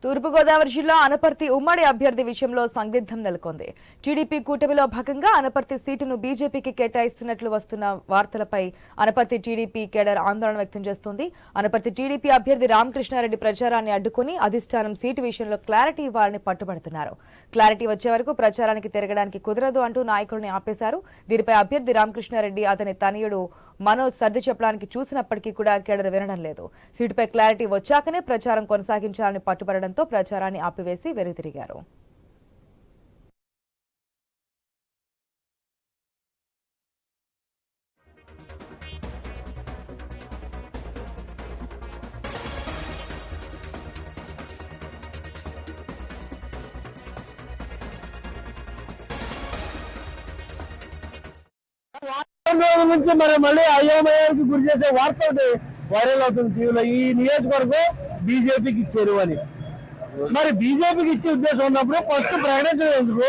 తూర్పుగోదావరి జిల్లా అనపర్తి ఉమ్మడి అభ్యర్థి విషయంలో సందిగ్ధం నెలకొంది. టీడీపీ కూటమిలో భాగంగా అనపర్తి సీటును బీజేపీకి కేటాయిస్తున్నట్లు వస్తున్న వార్తలపై అనపర్తి టీడీపీ కేడర్ ఆందోళన వ్యక్తం చేస్తోంది. అనపర్తి టీడీపీ అభ్యర్థి రామకృష్ణారెడ్డి ప్రచారాన్ని అడ్డుకుని అధిష్టానం సీటు విషయంలో క్లారిటీ ఇవ్వాలని పట్టుబడుతున్నారు. క్లారిటీ వచ్చే వరకు ప్రచారానికి తిరగడానికి కుదరదు అంటూ నాయకుల్ని ఆపేశారు. దీనిపై అభ్యర్థి రామకృష్ణారెడ్డి అతని తనయుడు మనోజ్ సర్ది చెప్పడానికి చూసినప్పటికీ కూడా కేడర్ వినడం లేదు. సీటుపై క్లారిటీ వచ్చాకనే ప్రచారం కొనసాగించాలని పట్టుబడడంతో ప్రచారాన్ని ఆపివేసి వెనుతిరిగారు. నుంచి మళ్ళీ అయోమయానికి గురి చేసే వార్త వైరల్ అవుతుంది టీవీలో. ఈ నియోజకవర్గం బీజేపీకి ఇచ్చారు అని. మరి బీజేపీకి ఇచ్చే ఉద్దేశం ఉన్నప్పుడు ఫస్ట్ ప్రకటించడం ఎందుకు,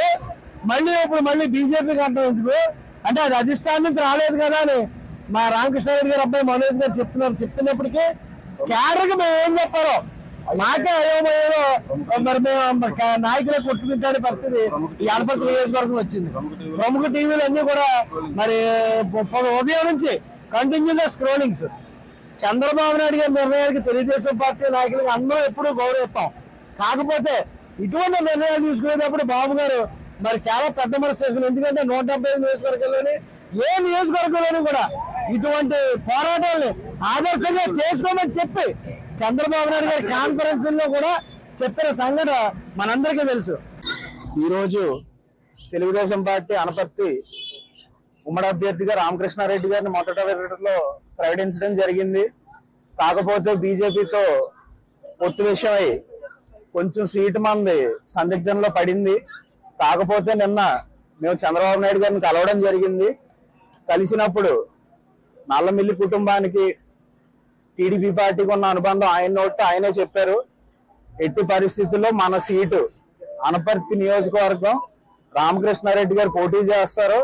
మళ్ళీ బీజేపీకి అంటాం ఎందుకు? అంటే అది అధిష్టానం నుంచి రాలేదు కదా అని మా రామకృష్ణారెడ్డి గారు అబ్బాయి మనోజ్ గారు చెప్తున్నప్పటికీ క్యాడర్కి మేము ఏం చెప్పారో నాకే అయోమయంలో మరి మేము నాయకులే కొట్టుకుంటాడే పరిస్థితి ఈ అనపర్తి నియోజకవర్గం వచ్చింది. ప్రముఖ టీవీలు అన్ని కూడా మరి ఉదయం నుంచి కంటిన్యూగా స్క్రోలింగ్స్. చంద్రబాబు నాయుడు గారి నిర్ణయానికి తెలుగుదేశం పార్టీ నాయకులకు అందరూ ఎప్పుడూ గౌరవిస్తాం. కాకపోతే ఇటువంటి నిర్ణయాలు తీసుకునేటప్పుడు బాబు గారు మరి చాలా పెద్ద మనసు చేసుకుని, ఎందుకంటే 175 నియోజకవర్గాల్లోని ఏ నియోజకవర్గంలోనూ కూడా ఇటువంటి పోరాటాలని ఆదర్శంగా చేసుకోమని చెప్పి చంద్రబాబు నాయుడు గారి కాన్ఫరెన్స్ లో కూడా చెప్పిన సంఘటన మనందరికీ తెలుసు. ఈరోజు తెలుగుదేశం పార్టీ అనపర్తి ఉమ్మడి అభ్యర్థిగా రామకృష్ణారెడ్డి గారిని మొదటి విడతలో ప్రకటించడం జరిగింది. కాకపోతే బీజేపీతో పొత్తు విషయమై కొంచెం సీటు మంది సందిగ్ధంలో పడింది. కాకపోతే నిన్న మేము చంద్రబాబు నాయుడు గారిని కలవడం జరిగింది. కలిసినప్పుడు నల్లమిల్లి కుటుంబానికి టీడీపీ పార్టీకి ఉన్న అనుబంధం ఆయన నోటితో ఆయనే చెప్పారు. ఎట్టి పరిస్థితుల్లో మన సీటు అనపర్తి నియోజకవర్గం రామకృష్ణారెడ్డి గారు పోటీ చేస్తారు.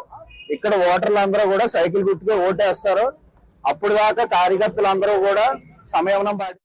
ఇక్కడ ఓటర్లు అందరూ కూడా సైకిల్ గుర్తుకే ఓటేస్తారు. అప్పుడు దాకా కార్యకర్తలు అందరూ కూడా సంయమనం పాటి